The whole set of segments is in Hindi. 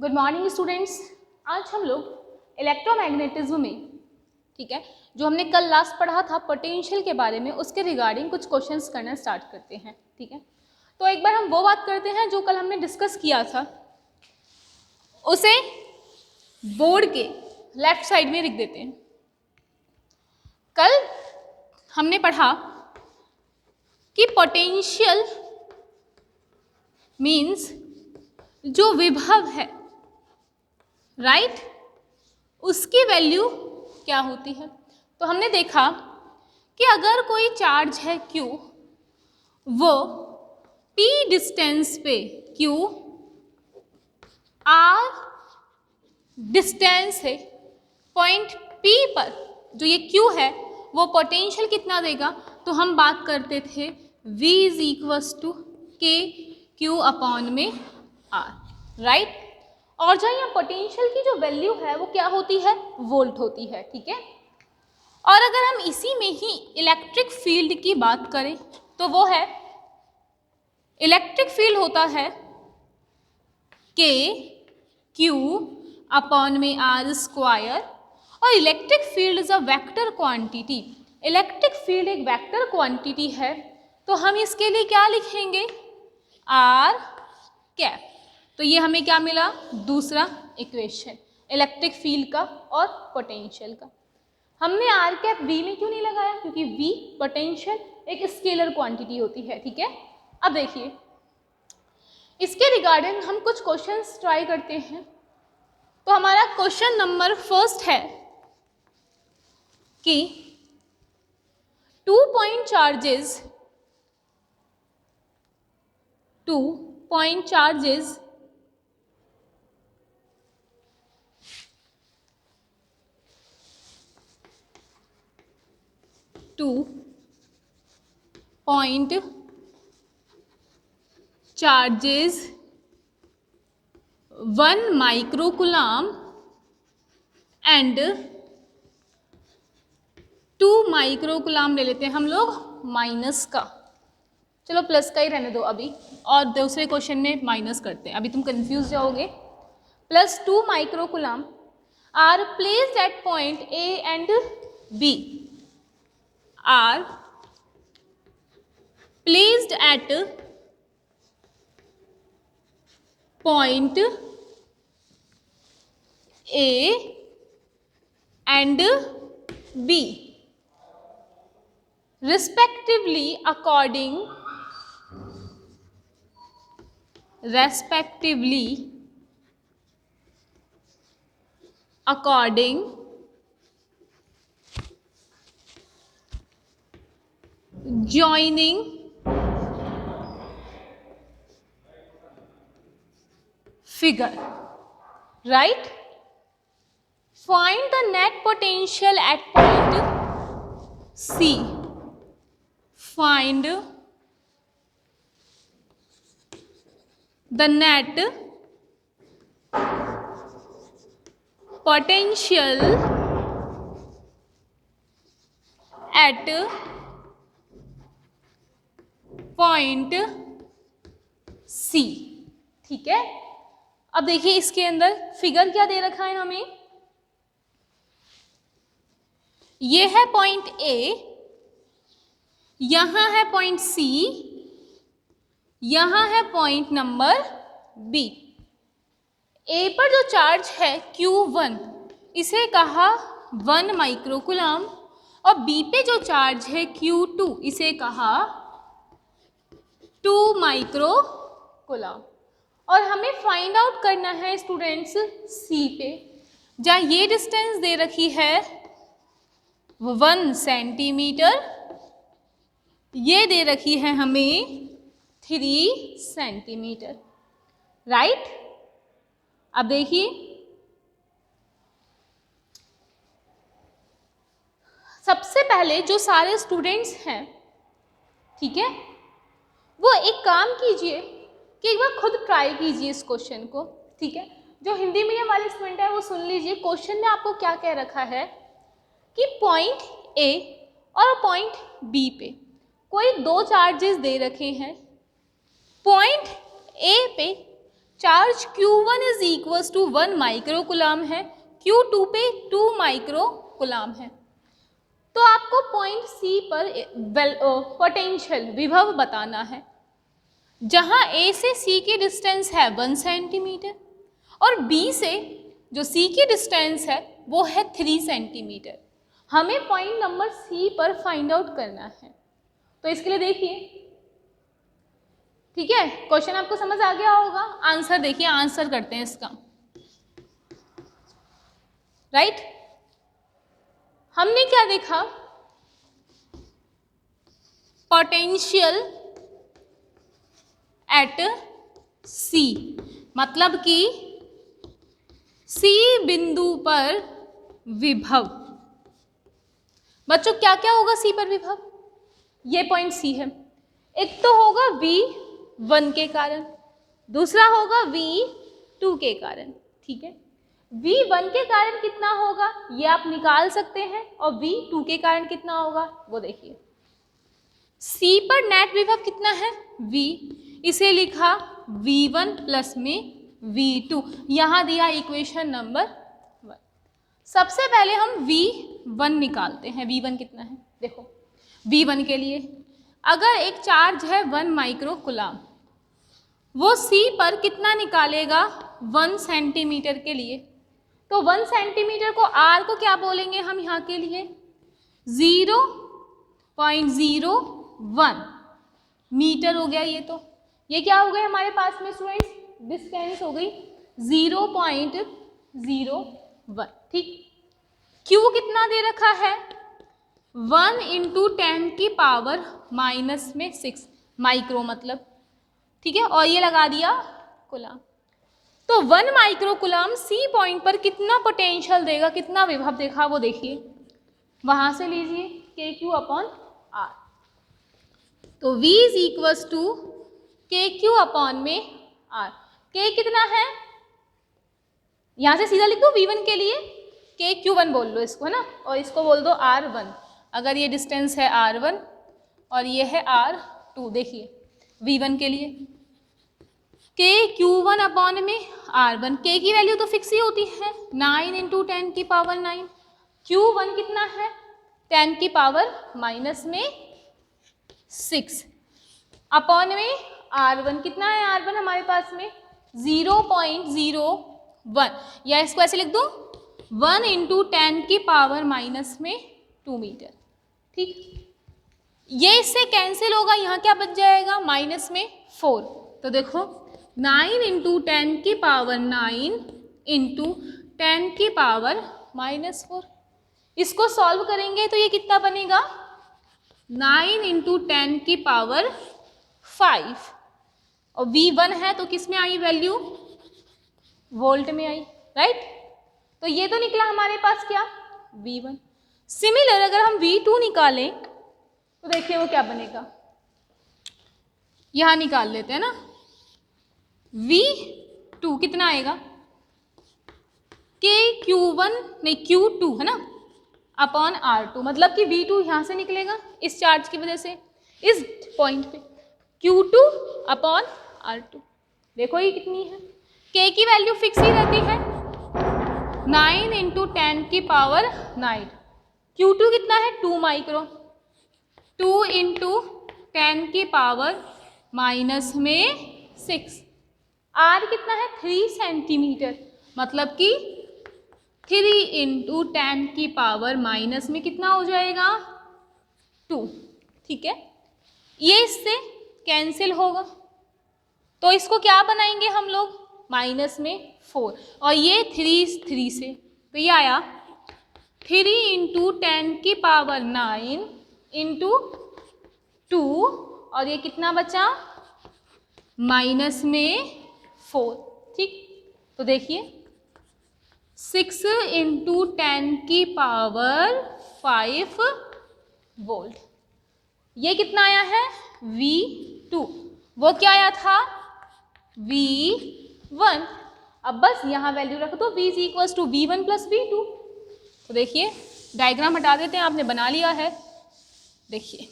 Good morning students. आज हम लोग इलेक्ट्रोमैग्नेटिज्म में, ठीक है, जो हमने कल लास्ट पढ़ा था पोटेंशियल के बारे में, उसके रिगार्डिंग कुछ क्वेश्चंस करना स्टार्ट करते हैं। ठीक है, तो एक बार हम वो बात करते हैं जो कल हमने डिस्कस किया था, उसे बोर्ड के लेफ्ट साइड में लिख देते हैं। कल हमने पढ़ा कि पोटेंशियल मीन्स जो विभव है, राइट, उसकी वैल्यू क्या होती है। तो हमने देखा कि अगर कोई चार्ज है Q, वो T डिस्टेंस पे, Q R डिस्टेंस है, पॉइंट P पर जो ये Q है वो पोटेंशियल कितना देगा, तो हम बात करते थे V इज इक्वल्स टू के Q अपॉन में R, राइट। और जो यहाँ पोटेंशियल की जो वैल्यू है वो क्या होती है, वोल्ट होती है। ठीक है, और अगर हम इसी में ही इलेक्ट्रिक फील्ड की बात करें तो वो है, इलेक्ट्रिक फील्ड होता है के क्यू अपॉन में आर स्क्वायर, और electric field is a vector quantity. Electric field एक वेक्टर क्वांटिटी है, तो हम इसके लिए क्या लिखेंगे, आर कैप। तो ये हमें क्या मिला, दूसरा इक्वेशन इलेक्ट्रिक फील्ड का और पोटेंशियल का। हमने आर कैप वी में क्यों नहीं लगाया, क्योंकि वी पोटेंशियल एक स्केलर क्वांटिटी होती है। ठीक है, अब देखिए इसके रिगार्डिंग हम कुछ क्वेश्चंस ट्राई करते हैं। तो हमारा क्वेश्चन नंबर फर्स्ट है कि 2 point charges 2 point charges 1 microcoulomb and 2 microcoulomb ले लेते हैं हम लोग माइनस का, चलो प्लस का ही रहने दो अभी, और दूसरे क्वेश्चन में माइनस करते हैं, अभी तुम कंफ्यूज जाओगे। Plus 2 microcoulomb are placed at point A and B, are placed at point A and B respectively according joining figure, right. Find the net potential at point C. Find the net potential at point C. ठीक है, अब देखिए इसके अंदर फिगर क्या दे रखा है हमें, ये है पॉइंट ए, यहां है पॉइंट सी, यहां है पॉइंट नंबर बी। ए पर जो चार्ज है Q1 इसे कहा 1 माइक्रोकुलम, और बी पे जो चार्ज है Q2 इसे कहा 2 माइक्रोकुलम। और हमें फाइंड आउट करना है स्टूडेंट्स सी पे, जहाँ ये डिस्टेंस दे रखी है 1 सेंटीमीटर, ये दे रखी है हमें 3 सेंटीमीटर, राइट। अब देखिए सबसे पहले जो सारे स्टूडेंट्स हैं, ठीक है, वो एक काम कीजिए कि एक बार खुद ट्राई कीजिए इस क्वेश्चन को। ठीक है, जो हिंदी मीडियम वाले स्टूडेंट है वो सुन लीजिए, क्वेश्चन में आपको क्या कह रखा है कि पॉइंट ए और पॉइंट बी पे कोई दो चार्जेस दे रखे हैं। पॉइंट ए पे charge Q1 is equals to 1 micro coulomb है, Q2 पे 2 माइक्रो कूलम है। तो आपको पॉइंट C पर पोटेंशियल विभव बताना है, जहां A से C की डिस्टेंस है 1 सेंटीमीटर और B से जो C की डिस्टेंस है वो है 3 सेंटीमीटर। हमें पॉइंट नंबर C पर फाइंड आउट करना है। तो इसके लिए देखिए, ठीक है, क्वेश्चन आपको समझ आ गया होगा। आंसर देखिए, आंसर करते हैं इसका। राइट, हमने क्या देखा, पोटेंशियल एट C, मतलब कि C बिंदु पर विभव। बच्चों क्या क्या होगा C पर विभव? ये पॉइंट C है। एक तो होगा V1 के कारण, दूसरा होगा V2 के कारण। ठीक है, V1 के कारण कितना होगा ये आप निकाल सकते हैं, और V2 के कारण कितना होगा वो देखिए। C पर नेट विभव कितना है? V, इसे लिखा V1 प्लस में V2, यहाँ दिया इक्वेशन नंबर 1। सबसे पहले हम V1 निकालते हैं। V1 कितना है? देखो, V1 के लिए अगर एक चार्ज है 1 माइक्रो कूलम, वो C पर कितना निकालेगा? 1 सेंटीमीटर के लिए। तो 1 सेंटीमीटर को R को क्या बोलेंगे हम यहाँ के लिए? 0.01 मीटर हो गया। ये क्या हो गया हमारे पास में स्टूडेंट्स? डिस्टेंस हो गई 0.01। ठीक, Q कितना दे रखा है? 1 × 10⁻⁻6 माइक्रो मतलब, ठीक है, और ये लगा दिया कूलम। तो 1 माइक्रो कूलम C पॉइंट पर कितना पोटेंशियल देगा, कितना विभव देखा वो देखिए, वहां से लीजिए KQ/R। तो V is equals to KQ/R। K कितना है? यहां से सीधा लिख दो V1 के लिए KQ1 बोल लो इसको, है ना, और इसको बोल दो R1। अगर ये डिस्टेंस है R1 और ये है R2, देखिए V1 के लिए KQ1/R1। K की वैल्यू तो फिक्स ही होती है, 9 × 10⁻9। Q1 कितना है? 10⁻6 अपॉन में R1 कितना है? R1 हमारे पास में 0.01, या इसको ऐसे लिख दो 1 × 10⁻2 मीटर। ठीक, ये इससे कैंसिल होगा, यहाँ क्या बच जाएगा? -4। तो देखो 9 × 10⁻4, इसको सॉल्व करेंगे तो ये कितना बनेगा? 9 × 10⁵, और V1 है तो किस में आई वैल्यू? वोल्ट में आई। राइट, तो ये तो निकला हमारे पास क्या? V1। सिमिलर अगर हम V2 निकालें तो देखिए वो क्या बनेगा, यहां निकाल लेते हैं ना। V2 कितना आएगा? Q2 है ना, अपॉन R2, मतलब कि V2 यहां से निकलेगा इस चार्ज की वजह से, इस पॉइंट पे Q2/R2। देखो ये कितनी है, K की वैल्यू फिक्स ही रहती है 9 × 10⁹। Q2 कितना है? 2 माइक्रो, 2 × 10⁻6। R कितना है? 3 सेंटीमीटर, मतलब कि 3 × 10⁻⁻ में कितना हो जाएगा? 2। ठीक है, ये इससे कैंसिल होगा, तो इसको क्या बनाएंगे हम लोग? -4, और ये 3 से, तो ये आया 3 × 10⁻9 × 2, और ये कितना बचा? -4। ठीक, तो देखिए 6 × 10⁵ वोल्ट। ये कितना आया है? V2। वो क्या आया था? V1। अब बस यहाँ वैल्यू रख दो, V is equals to V1 plus V2। तो देखिए डायग्राम हटा देते हैं, आपने बना लिया है। देखिए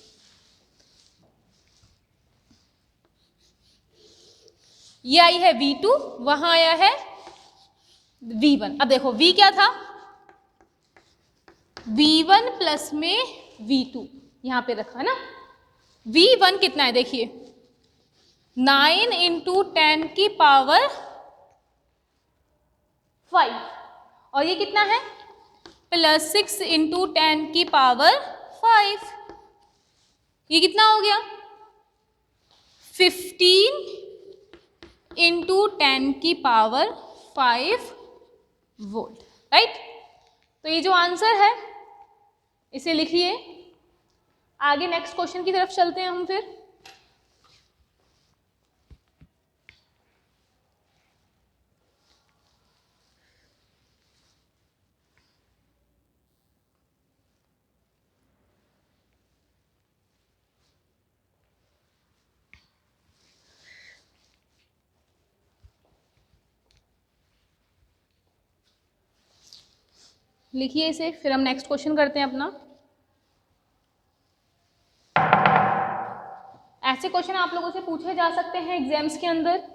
ये आई है V2, वहां आया है V1। अब देखो V क्या था, V1 प्लस में V2 यहां पे रखा ना। V1 कितना है देखिए, 9 इंटू 10 की पावर 5, और ये कितना है प्लस 6 इंटू 10 की पावर 5, ये कितना हो गया 15 इंटू 10 की पावर 5 वोल्ट, राइट। तो ये जो आंसर है इसे लिखिए। आगे नेक्स्ट क्वेश्चन की तरफ चलते हैं हम फिर। लिखिए इसे, फिर हम नेक्स्ट क्वेश्चन करते हैं अपना। ऐसे क्वेश्चन आप लोगों से पूछे जा सकते हैं एग्जाम्स के अंदर।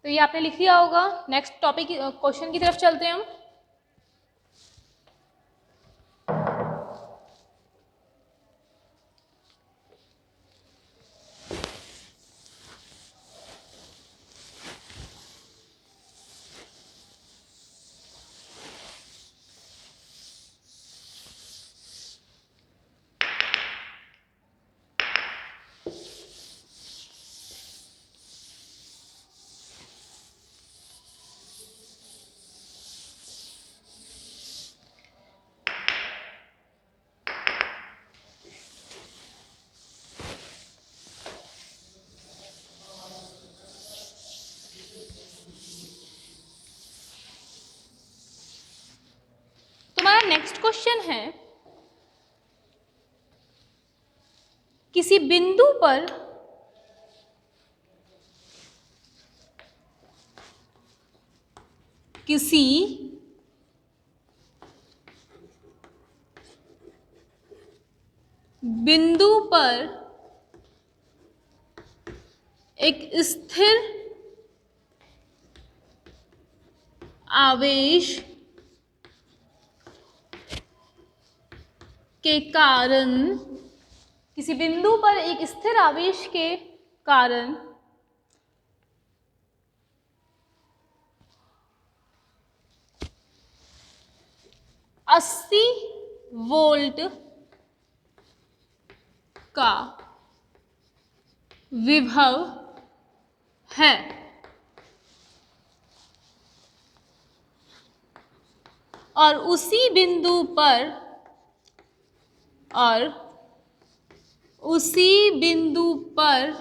तो ये आपने लिख लिया होगा। नेक्स्ट टॉपिक क्वेश्चन की तरफ चलते हैं हम। तुम्हारा नेक्स्ट क्वेश्चन है, किसी बिंदु पर किसी बिंदु पर एक स्थिर आवेश के कारण, किसी बिंदु पर एक स्थिर आवेश के कारण 80 वोल्ट का विभव है। और उसी बिंदु पर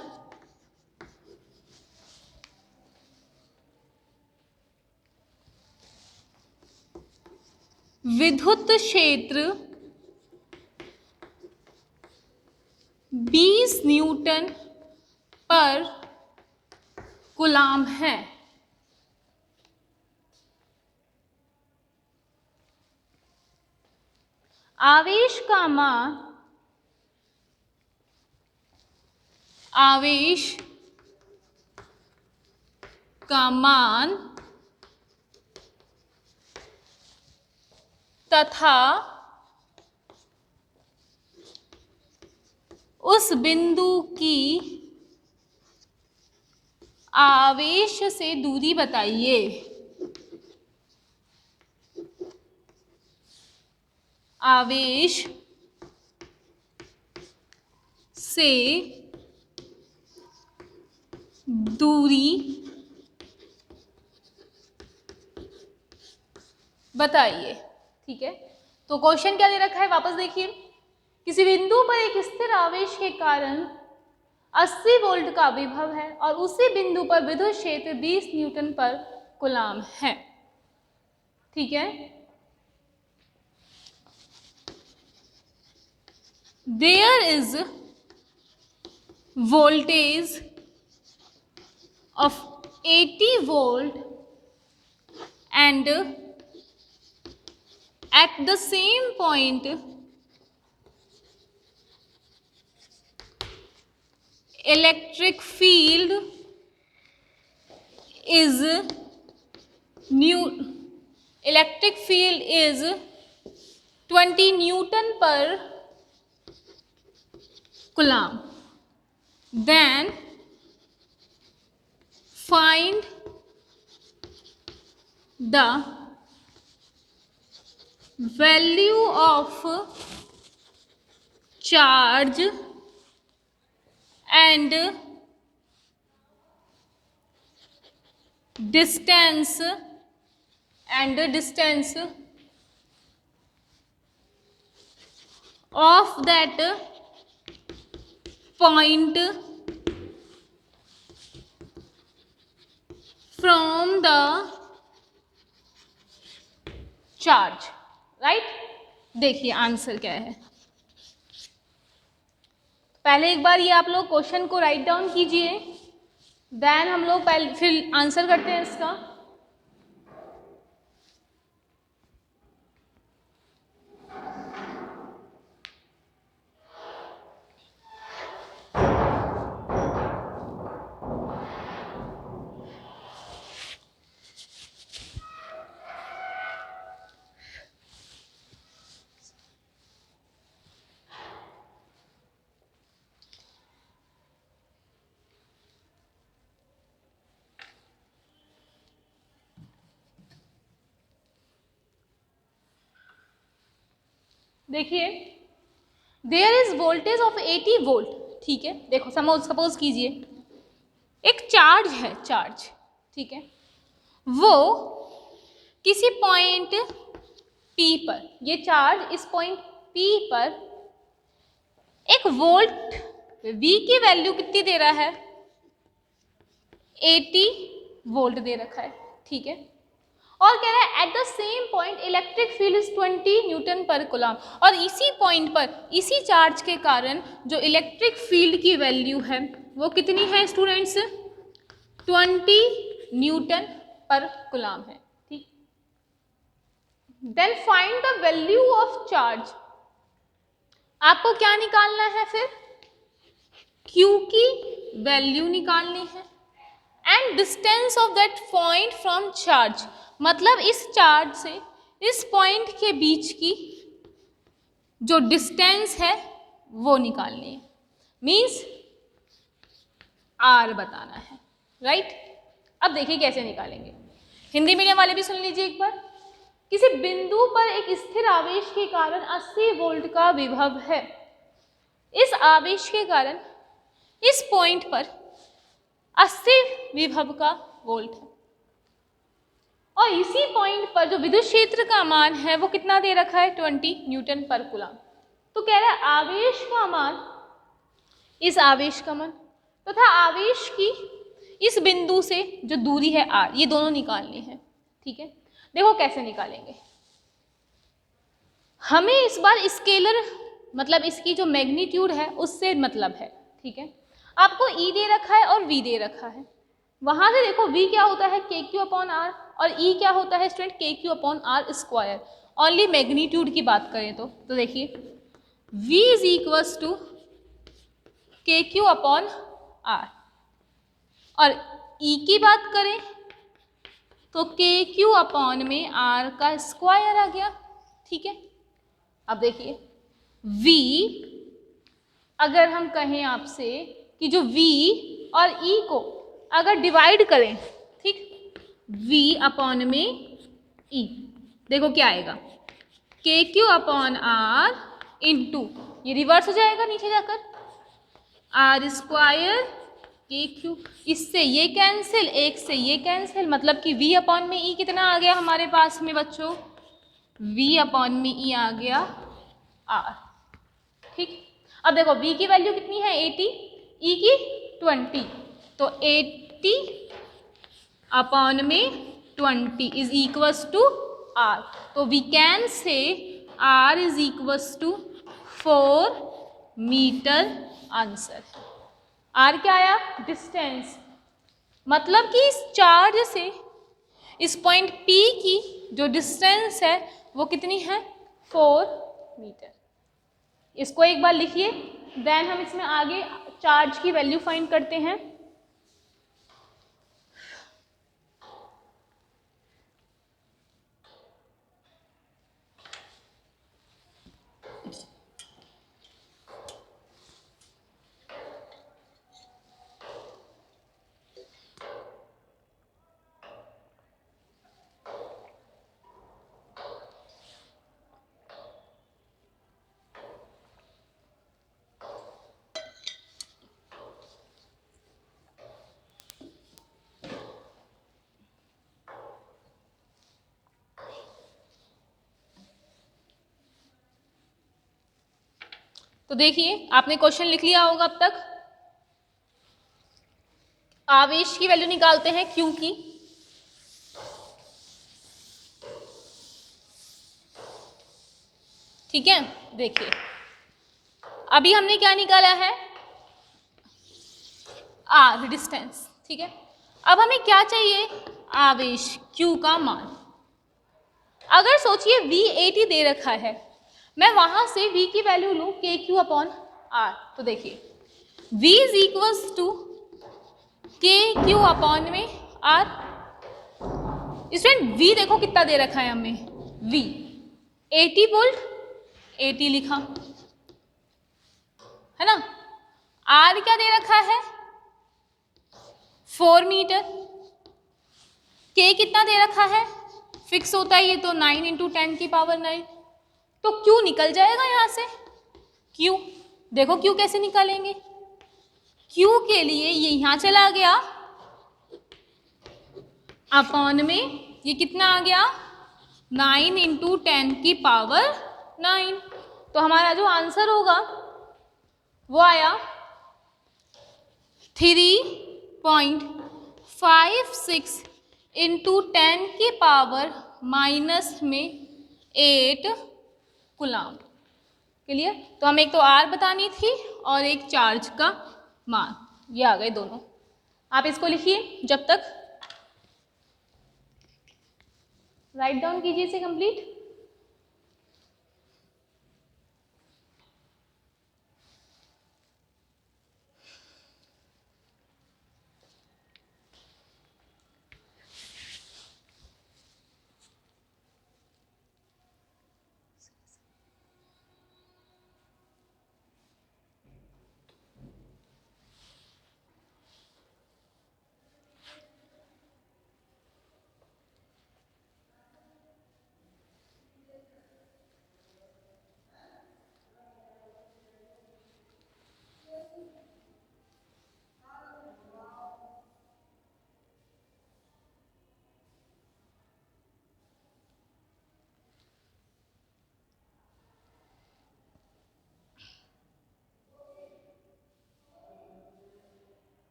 विद्युत क्षेत्र 20 न्यूटन पर कूलाम है। आवेश का मान तथा उस बिंदु की आवेश से दूरी बताइए। आवेश से दूरी बताइए। ठीक है, तो क्वेश्चन क्या दे रखा है, वापस देखिए। किसी बिंदु पर एक स्थिर आवेश के कारण 80 वोल्ट का विभव है और उसी बिंदु पर विद्युत क्षेत्र 20 न्यूटन पर कूलाम है। ठीक है, there is voltage of 80 volt and at the same point electric field is 20 Newton per coulomb. Then find the value of charge and distance of that point from the charge. Right, देखिए आंसर क्या है। पहले एक बार ये आप लोग क्वेश्चन को राइट डाउन कीजिए, देन हम लोग पहले फिर आंसर करते हैं इसका। देखिए, there is voltage of 80 volt. ठीक है, देखो सपोज कीजिए एक चार्ज है, ठीक है, वो किसी पॉइंट P पर, ये चार्ज इस पॉइंट P पर एक वोल्ट V की वैल्यू कितनी दे रहा है, 80 वोल्ट दे रखा है। ठीक है, और कह रहा है at the same point electric field is 20 Newton पर कूलाम, और इसी पॉइंट पर इसी चार्ज के कारण जो इलेक्ट्रिक फील्ड की वैल्यू है वो कितनी है स्टूडेंट्स, 20 न्यूटन पर कूलाम है। ठीक, then find the value of charge. आपको क्या निकालना है फिर, Q की वैल्यू निकालनी है, and distance of that point from charge, मतलब इस चार्ज से इस पॉइंट के बीच की जो डिस्टेंस है वो निकालनी है, मीन्स R बताना है। राइट, अब देखिए कैसे निकालेंगे। हिंदी मीडियम वाले भी सुन लीजिए एक बार। किसी बिंदु पर एक स्थिर आवेश के कारण 80 वोल्ट का विभव है। इस आवेश के कारण इस पॉइंट पर 80 विभव का वोल्ट है और इसी पॉइंट पर जो विद्युत क्षेत्र का मान है वो कितना दे रखा है 20 न्यूटन पर कूलम। तो कह रहा है आवेश का मान, इस आवेश का मान तथा आवेश की इस बिंदु से जो दूरी है r, ये दोनों निकालनी है। ठीक है, देखो कैसे निकालेंगे। हमें इस बार स्केलर मतलब इसकी जो मैग्नीट्यूड है उससे मतलब है। ठीक है, आपको E दे रखा है और V दे रखा है। वहां से देखो V क्या होता है KQ/R और E क्या होता है student KQ/R square. Only magnitude की बात करें तो देखिए V is equals to KQ/R और E की बात करें तो KQ/R का स्क्वायर आ गया। ठीक है, अब देखिए V, अगर हम कहें आपसे कि जो V और E को अगर डिवाइड करें, ठीक, V/E, देखो क्या आएगा KQ/R इंटू, ये रिवर्स हो जाएगा नीचे जाकर R स्क्वायर KQ, इससे ये कैंसिल, एक से ये कैंसिल, मतलब कि V/E कितना आ गया हमारे पास में बच्चों, V/E आ गया R। ठीक, अब देखो V की वैल्यू कितनी है 80, E की 20, तो 80/20 इज इक्वल्स टू R। तो we can say R is equals to 4 metre answer. R क्या आया, डिस्टेंस, मतलब कि इस चार्ज से इस पॉइंट P की जो डिस्टेंस है वो कितनी है 4 मीटर। इसको एक बार लिखिए, देन हम इसमें आगे चार्ज की वैल्यू फाइंड करते हैं। तो देखिए आपने क्वेश्चन लिख लिया होगा अब तक। आवेश की वैल्यू निकालते हैं Q की। ठीक है, देखिए अभी हमने क्या निकाला है R डिस्टेंस। ठीक है, अब हमें क्या चाहिए आवेश Q का मान। अगर सोचिए V 80 दे रखा है, मैं वहां से V की वैल्यू लूं KQ/R, तो देखिए V is equals to KQ/R। Student V देखो कितना दे रखा है हमें, V 80 वोल्ट, 80 लिखा है ना। R क्या दे रखा है 4 मीटर, K कितना दे रखा है, फिक्स होता है ये तो 9 इंटू 10 की पावर 9, तो Q निकल जाएगा यहाँ से। Q देखो Q कैसे निकालेंगे, Q के लिए ये यहाँ चला गया अपॉन में, ये कितना आ गया 9 इंटू 10 की पावर 9, तो हमारा जो आंसर होगा वो आया 3.56 इंटू 10 की पावर माइनस में 8 कूलम। क्लियर, तो हमें एक तो R बतानी थी और एक चार्ज का मान, ये आ गए दोनों। आप इसको लिखिए जब तक, राइट डाउन कीजिए इसे कंप्लीट।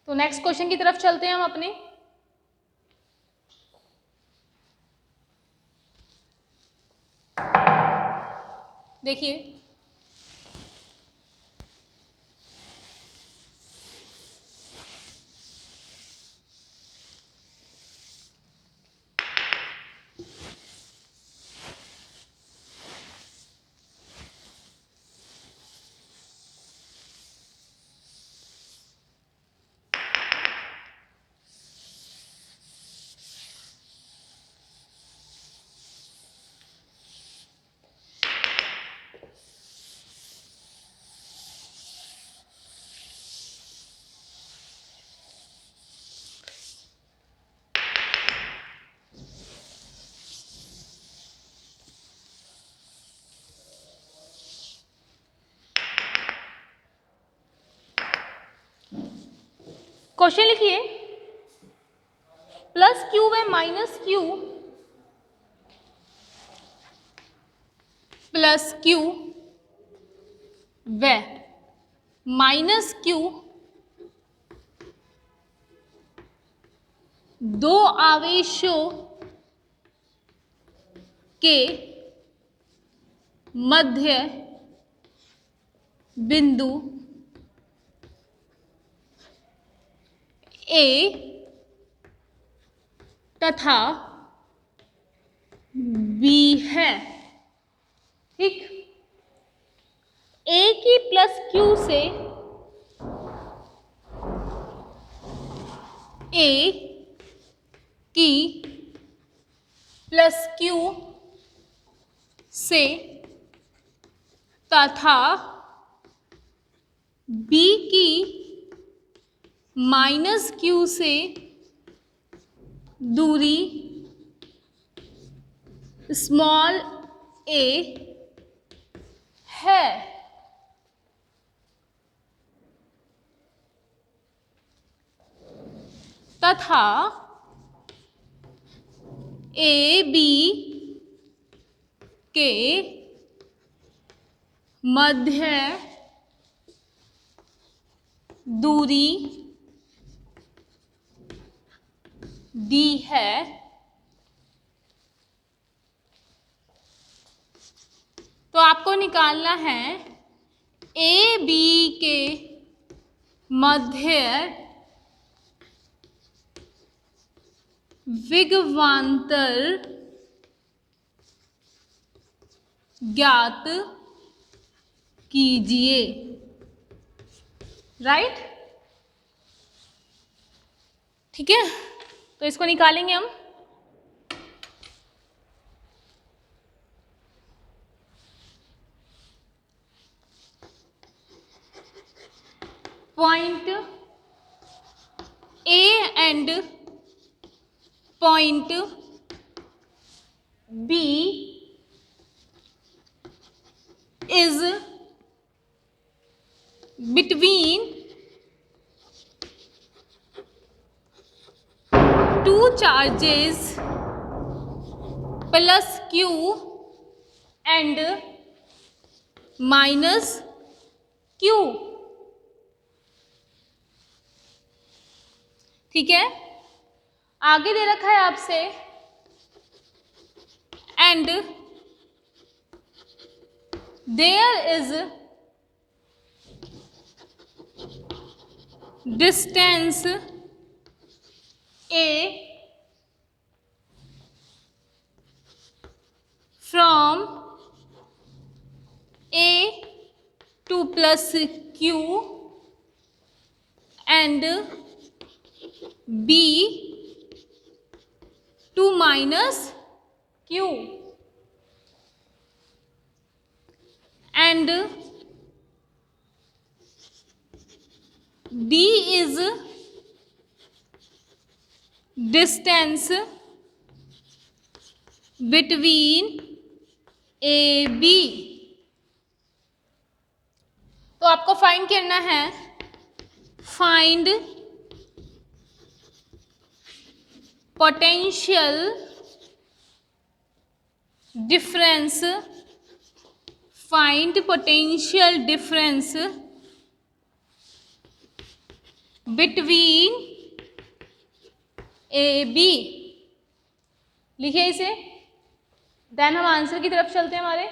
तो नेक्स्ट क्वेश्चन की तरफ चलते हैं हम अपने। देखिए क्वेश्चन लिखिए, प्लस क्यू व माइनस क्यू प्लस क्यू व माइनस क्यू दो आवेशों के मध्य बिंदु ए तथा बी है। ठीक, ए की प्लस क्यू से ए की प्लस क्यू से तथा बी की माइनस क्यू से दूरी स्मॉल ए है। तथा ए बी के मध्य दूरी डी है। तो आपको निकालना है ए बी के मध्य विभवांतर ज्ञात कीजिए। राइट, ठीक है, तो इसको निकालेंगे हम। Point A and point B is between two charges plus q and minus q। ठीक है, आगे दे रखा है आपसे and there is distance a from a to plus q and b to minus q and D is distance between A B। तो आपको फाइंड करना है, find potential difference, find potential difference between A B, लिखिए इसे। देन हम आंसर की तरफ चलते हैं हमारे।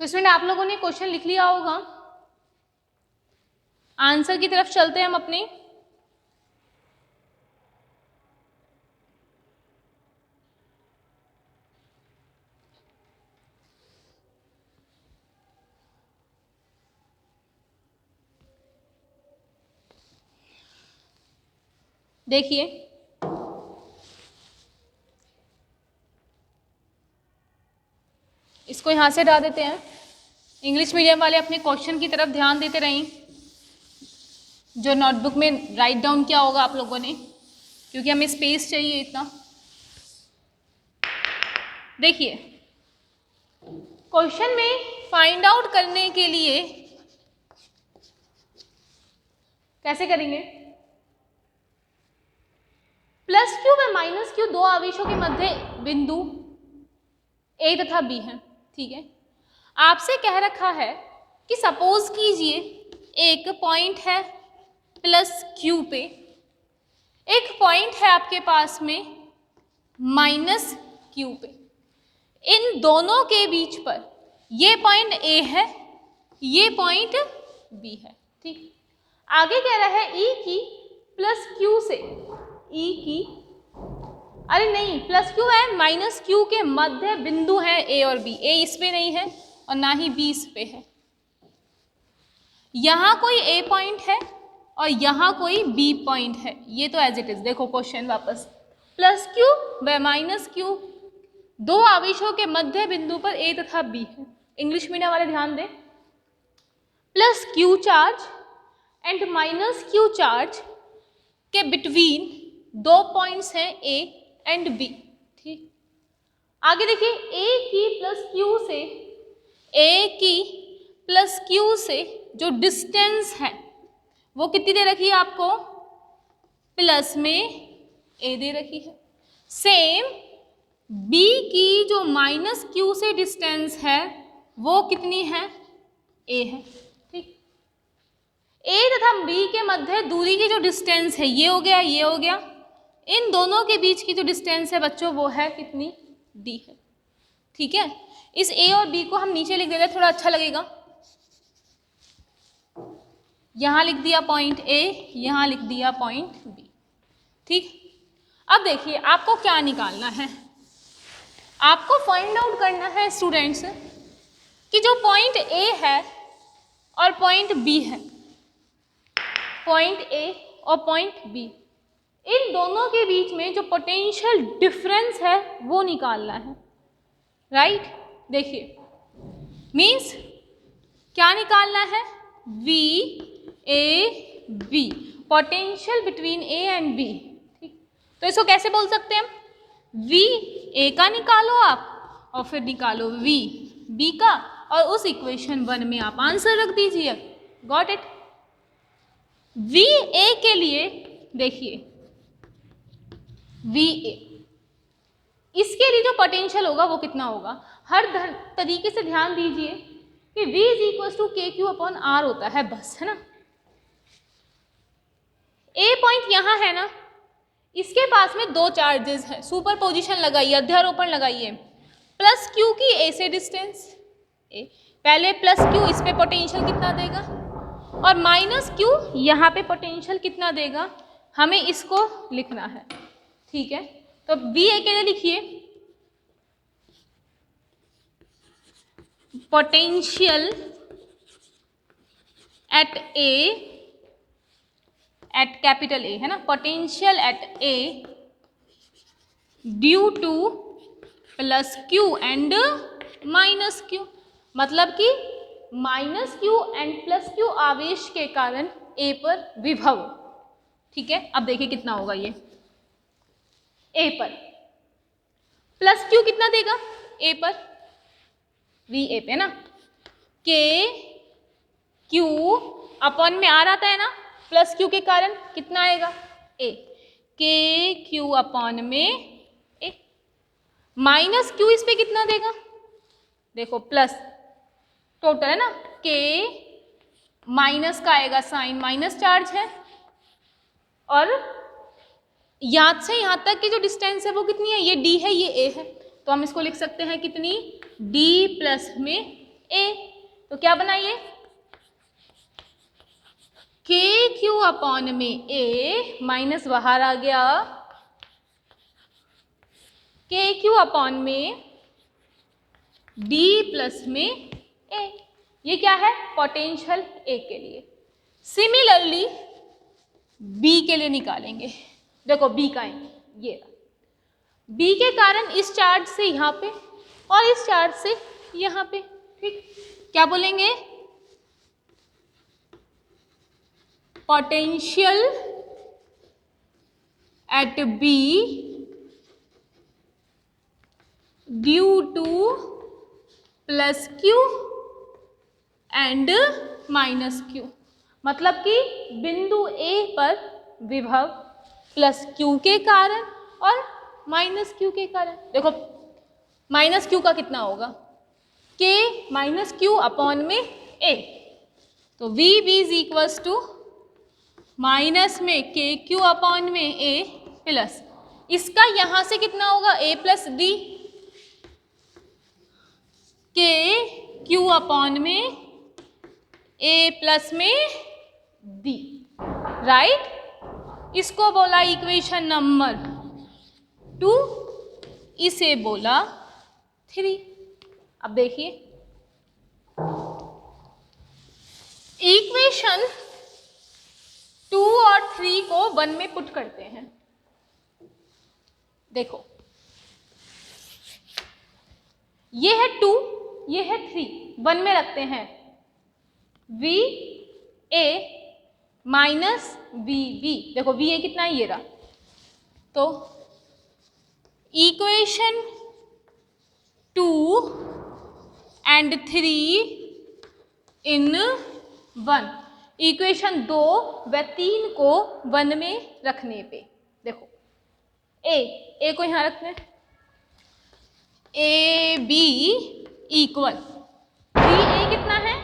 तो इसमें आप लोगों ने क्वेश्चन लिख लिया होगा। आंसर की तरफ चलते हैं हम अपने। देखिए इसको यहाँ से हटा देते हैं। इंग्लिश मीडियम वाले अपने क्वेश्चन की तरफ ध्यान देते रहें, जो नोटबुक में राइट डाउन किया होगा आप लोगों ने, क्योंकि हमें स्पेस चाहिए इतना। देखिए क्वेश्चन में फाइंड आउट करने के लिए कैसे करेंगे? प्लस क्यू व माइनस क्यू दो आवेशों के मध्य बिंदु ए तथा बी है, ठीक है। आपसे कह रखा है कि सपोज कीजिए एक पॉइंट है प्लस क्यू पे, एक पॉइंट है आपके पास में माइनस क्यू पे। इन दोनों के बीच पर ये पॉइंट ए है, ये पॉइंट बी है, ठीक। आगे कह रहा है ई की प्लस क्यू से, ई की, अरे नहीं, प्लस क्यू है माइनस क्यू के मध्य बिंदु है ए और बी। ए इस पे नहीं है और ना ही बी इस पे है। यहाँ कोई ए पॉइंट है और यहाँ कोई बी पॉइंट है, ये तो एज इट इज। देखो क्वेश्चन वापस, प्लस क्यू व माइनस क्यू दो आवेशों के मध्य बिंदु पर ए तथा बी है। इंग्लिश मीडियम वाले ध्यान दें। Plus Q charge and minus Q charge के बिटवीन दो पॉइंट्स हैं ए एंड बी, ठीक। आगे देखिए ए की प्लस क्यू से, ए की प्लस क्यू से जो डिस्टेंस है वो कितनी दे रखी है आपको? प्लस में ए दे रखी है। सेम बी की जो माइनस क्यू से डिस्टेंस है वो कितनी है? ए है, ठीक। ए तथा बी के मध्य दूरी की जो डिस्टेंस है ये हो गया, ये हो गया। इन दोनों के बीच की जो डिस्टेंस है बच्चों वो है कितनी? डी है, ठीक है। इस ए और बी को हम नीचे लिख देते हैं, थोड़ा अच्छा लगेगा। यहाँ लिख दिया पॉइंट ए, यहाँ लिख दिया पॉइंट बी, ठीक। अब देखिए आपको क्या निकालना है? आपको फाइंड आउट करना है स्टूडेंट्स कि जो पॉइंट ए है और पॉइंट बी है, पॉइंट ए और पॉइंट बी, इन दोनों के बीच में जो पोटेंशियल डिफरेंस है वो निकालना है, राइट। देखिए मीन्स क्या निकालना है? V A B, potential between A and B, ठीक। तो इसको कैसे बोल सकते हैं हम? वी ए का निकालो आप और फिर निकालो वी बी का, और उस इक्वेशन 1 में आप आंसर रख दीजिए। Got it. वी ए के लिए देखिए, वी ए, इसके लिए जो पोटेंशियल होगा वो कितना होगा, हर तरीके से ध्यान दीजिए कि V इज इक्वल टू के क्यू अपॉन आर होता है बस, है ना। ए पॉइंट यहाँ है ना, इसके पास में दो चार्जेस हैं, सुपर पोजिशन लगाइए, अध्यारोपण लगाइए। प्लस क्यू की ए से डिस्टेंस ए, पहले प्लस क्यू इस पे पोटेंशियल कितना देगा, और माइनस क्यू यहाँ पे पोटेंशियल कितना देगा, हमें इसको लिखना है। ठीक है, तो वी ए के लिए लिखिए potential at A, at capital A, है ना, potential at A due to plus Q and minus Q, मतलब कि minus Q and plus Q आवेश के कारण ए पर विभव। ठीक है, अब देखिए कितना होगा ये, ए पर प्लस क्यू कितना देगा, ए पर वी ए पे ना, के क्यू अपॉन में आ रहा है ना, प्लस क्यू के कारण कितना आएगा, ए, के क्यू अपॉन में ए, माइनस क्यू इस पे कितना देगा, देखो प्लस टोटल है ना, के माइनस का आएगा साइन, माइनस चार्ज है, और यहाँ से यहाँ तक की जो डिस्टेंस है वो कितनी है, ये डी है, ये ए है, तो हम इसको लिख सकते हैं कितनी, डी प्लस में ए। तो क्या बनाइए, के क्यू अपॉन में ए, माइनस बाहर आ गया, के क्यू अपॉन में डी प्लस में ए, ये क्या है, पोटेंशियल ए के लिए। सिमिलरली बी के लिए निकालेंगे, देखो बी का है ये, बी के कारण इस चार्ज से यहाँ पे और इस चार्ज से यहाँ पे, ठीक, क्या बोलेंगे, potential at be due to plus Q and minus Q, मतलब कि बिंदु ए पर विभव प्लस क्यू के कारण और माइनस क्यू के कारण। देखो माइनस क्यू का कितना होगा, के माइनस क्यू अपॉन में ए, तो V B is equals to minus में के क्यू अपॉन में ए प्लस, इसका यहाँ से कितना होगा, ए प्लस डी, के क्यू अपॉन में ए प्लस में डी, राइट। इसको बोला इक्वेशन नंबर 2, इसे बोला 3। अब देखिए इक्वेशन 2 और 3 को 1 में पुट करते हैं। देखो ये है 2, ये है 3, 1 में रखते हैं, V A minus V B, देखो वी ए कितना है, ये रहा, तो इक्वेशन 2 एंड 3 इन 1, इक्वेशन 2 व 3 को 1 में रखने पे, देखो ए को यहाँ रखते हैं, A B equal V A कितना है,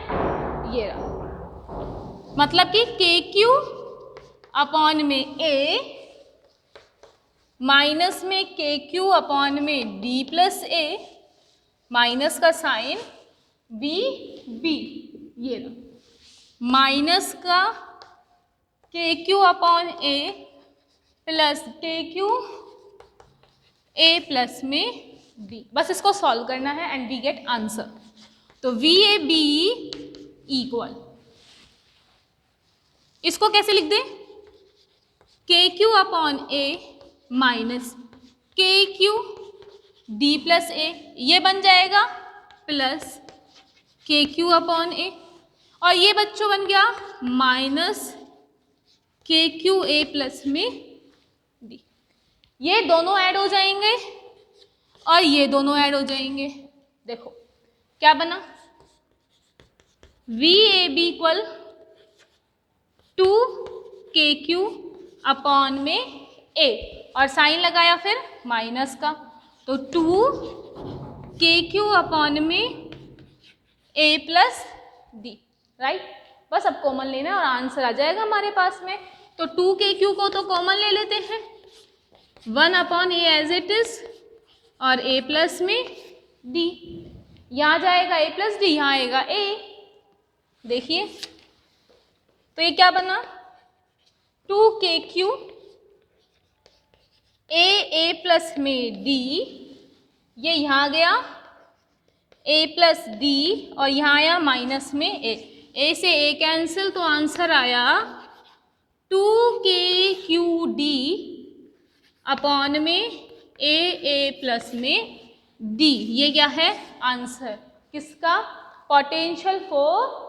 ये रहा, मतलब कि के क्यू अपॉन में ए माइनस में के क्यू अपॉन में डी प्लस ए, माइनस का साइन बी बी, ये लो, माइनस का के क्यू अपॉन ए प्लस के क्यू ए प्लस में बी, बस इसको सॉल्व करना है एंड वी गेट आंसर। तो वी ए बी इक्वल, इसको कैसे लिख दें, के क्यू अपॉन ए माइनस के क्यू डी प्लस ए, ये बन जाएगा प्लस के क्यू अपॉन ए, और ये बच्चों बन गया माइनस के क्यू ए प्लस में डी, ये दोनों ऐड हो जाएंगे और ये दोनों ऐड हो जाएंगे। देखो क्या बना, V A B equal 2KQ upon में A, और साइन लगाया फिर माइनस का, तो 2KQ अपॉन में A प्लस D, राइट। बस अब कॉमन लेना और आंसर आ जाएगा हमारे पास में। तो 2KQ को तो कॉमन ले लेते हैं, 1 upon A as it is, और A प्लस में D, यहाँ जाएगा A प्लस D, यहाँ आएगा A। देखिए तो ये क्या बना, 2KQ A प्लस में D, ये यहाँ गया A प्लस D, और यहाँ आया माइनस में A से A कैंसिल, तो आंसर आया 2KQD अपॉन में A प्लस में D। ये क्या है आंसर किसका, पोटेंशियल फॉर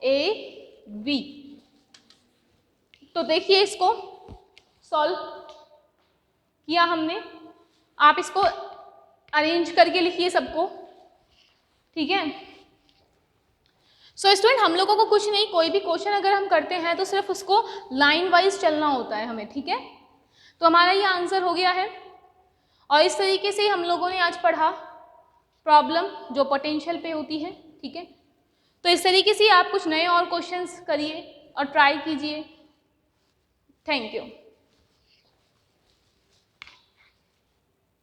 AB। तो देखिए इसको सॉल्व किया हमने, आप इसको अरेंज करके लिखिए सबको, ठीक है। सो स्टूडेंट, हम लोगों को कुछ नहीं, कोई भी क्वेश्चन अगर हम करते हैं तो सिर्फ उसको लाइन वाइज चलना होता है हमें, ठीक है। तो हमारा ये आंसर हो गया है, और इस तरीके से हम लोगों ने आज पढ़ा प्रॉब्लम जो पोटेंशियल पे होती है, ठीक है। तो इस तरीके से आप कुछ नए और क्वेश्चंस करिए और ट्राई कीजिए। Thank you.